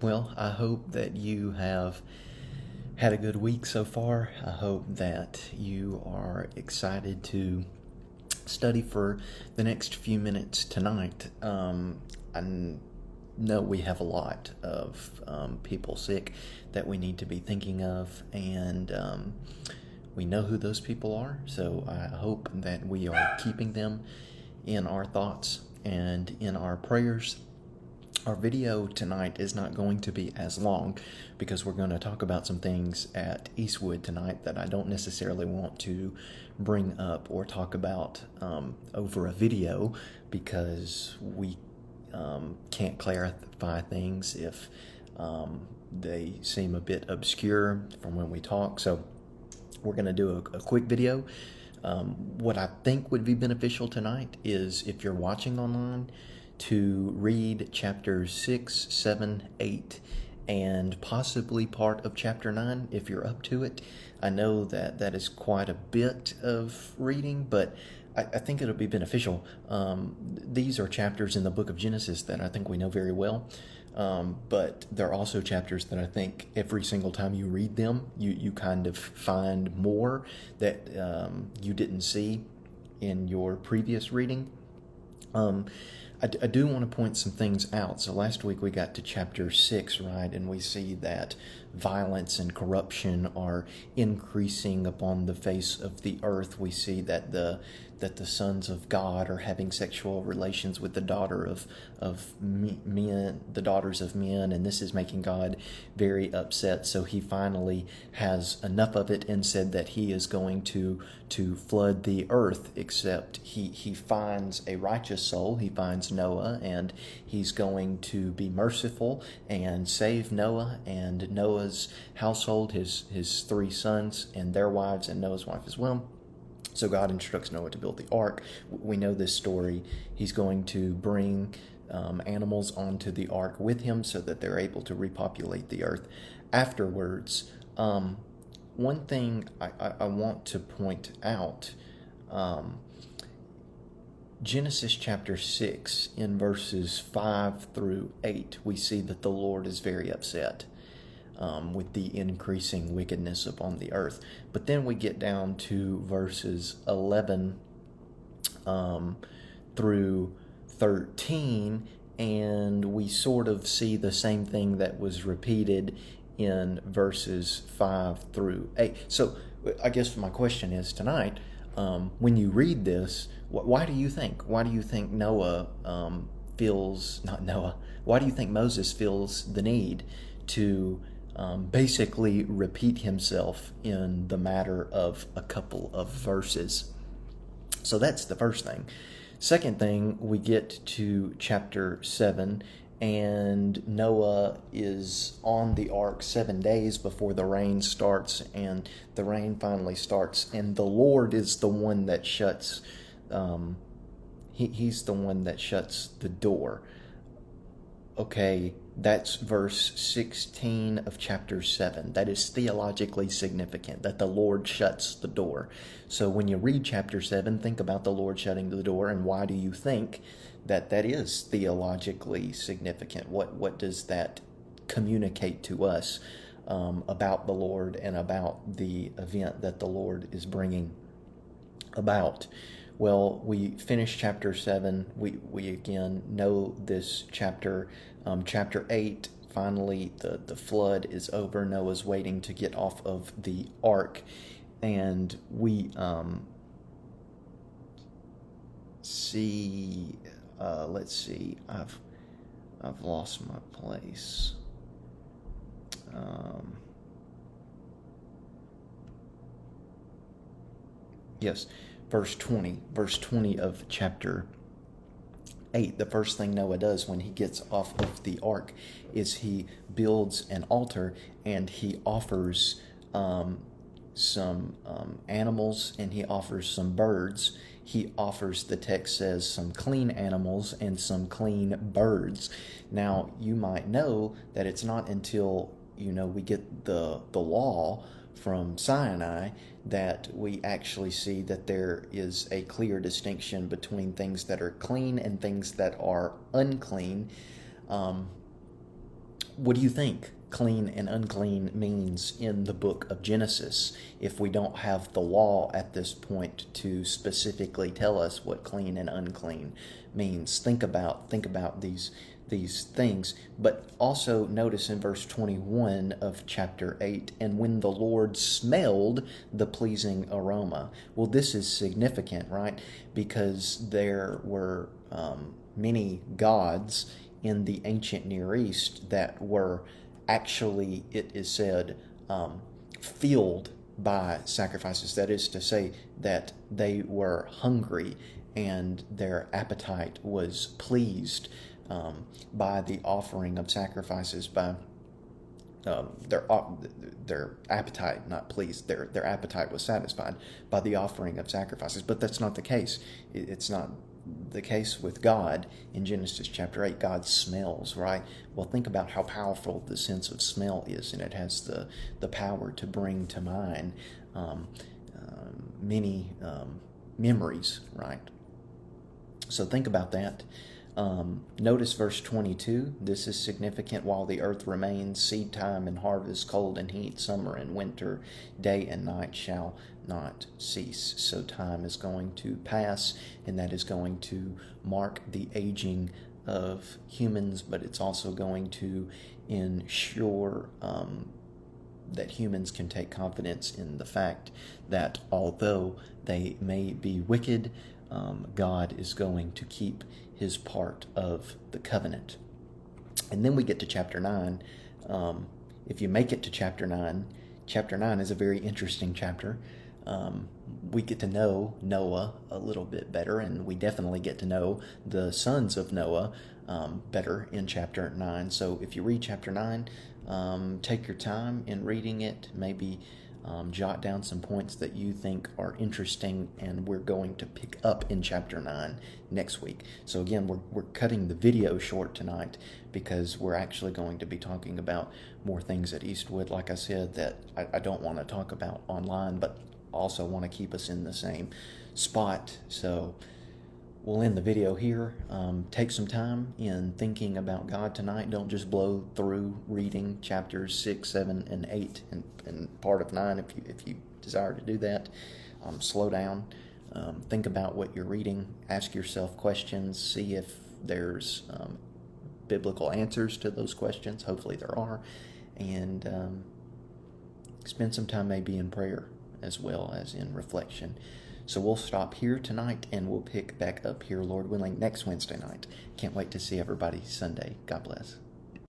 Well, I hope that you have had a good week so far. I hope that you are excited to study for the next few minutes tonight. I know we have a lot of people sick that we need to be thinking of, and we know who those people are. So I hope that we are keeping them in our thoughts and in our prayers. Our video tonight is not going to be as long because we're going to talk about some things at Eastwood tonight that I don't necessarily want to bring up or talk about over a video because we can't clarify things if they seem a bit obscure from when we talk. So we're going to do a quick video. What I think would be beneficial tonight is if you're watching online to read chapters 6, 7, 8, and possibly part of chapter 9 if you're up to it. I know that that is quite a bit of reading, but I think it'll be beneficial. These are chapters in the book of Genesis that I think we know very well. But there are also chapters that I think every single time you read them, you kind of find more that you didn't see in your previous reading. I do want to point some things out. So last week we got to chapter 6, right? And we see that violence and corruption are increasing upon the face of the earth. We see that the sons of God are having sexual relations with the daughters of men, and this is making God very upset. So he finally has enough of it and said that he is going to flood the earth, except he finds a righteous soul. He finds Noah, and he's going to be merciful and save Noah and Noah's household, his 3 sons and their wives, and Noah's wife as well. So God instructs Noah to build the ark. We know this story. He's going to bring animals onto the ark with him so that they're able to repopulate the earth. Afterwards, one thing I want to point out, Genesis chapter 6, in verses 5 through 8, we see that the Lord is very upset with the increasing wickedness upon the earth. But then we get down to verses 11 through 13, and we sort of see the same thing that was repeated in verses 5 through 8. So I guess my question is tonight, when you read this, why do you think Noah why do you think Moses feels the need to basically repeat himself in the matter of a couple of verses? So that's the first thing. Second thing, we get to chapter 7, and Noah is on the ark 7 days before the rain starts, and the rain finally starts, and the Lord is the one that shuts he's the one that shuts the door. Okay, that's verse 16 of chapter 7. That is theologically significant, that the Lord shuts the door. So when you read chapter 7, think about the Lord shutting the door, and why do you think that that is theologically significant? What does that communicate to us about the Lord and about the event that the Lord is bringing about? Well, we finished chapter 7. We again know this chapter. Chapter 8, finally, the flood is over. Noah's waiting to get off of the ark. And we see, let's see, I've lost my place. Yes, verse 20 of chapter 8. The first thing Noah does when he gets off of the ark is he builds an altar, and he offers some animals, and he offers some birds. He offers, the text says, some clean animals and some clean birds. Now, you might know that it's not until we get the law from Sinai that we actually see that there is a clear distinction between things that are clean and things that are unclean. What do you think clean and unclean means in the book of Genesis if we don't have the law at this point to specifically tell us what clean and unclean means? Think about these things, but also notice in verse 21 of chapter 8, and when the Lord smelled the pleasing aroma. Well, this is significant, right? Because there were many gods in the ancient Near East that were actually, it is said, filled by sacrifices. That is to say that they were hungry and their appetite was pleased by the offering of sacrifices, by their appetite, not pleased, their appetite was satisfied by the offering of sacrifices. But that's not the case. It's not the case with God. In Genesis chapter 8, God smells, right? Well, think about how powerful the sense of smell is, and it has the power to bring to mind many memories, right? So think about that. Notice verse 22. This is significant. While the earth remains, seed time and harvest, cold and heat, summer and winter, day and night shall not cease. So time is going to pass, and that is going to mark the aging of humans, but it's also going to ensure that humans can take confidence in the fact that although they may be wicked, God is going to keep his part of the covenant. And then we get to chapter 9. If you make it to chapter 9 is a very interesting chapter. We get to know Noah a little bit better, and we definitely get to know the sons of Noah better in chapter 9. So if you read chapter 9, take your time in reading it. Maybe jot down some points that you think are interesting, and we're going to pick up in chapter 9 next week. So again, we're cutting the video short tonight because we're actually going to be talking about more things at Eastwood, like I said, that I don't want to talk about online, but also want to keep us in the same spot. So we'll end the video here. Take some time in thinking about God tonight. Don't just blow through reading chapters 6, 7, and 8 and part of 9 if you desire to do that. Slow down. Think about what you're reading. Ask yourself questions. See if there's biblical answers to those questions. Hopefully there are. And spend some time maybe in prayer as well as in reflection. So we'll stop here tonight, and we'll pick back up here, Lord willing, next Wednesday night. Can't wait to see everybody Sunday. God bless.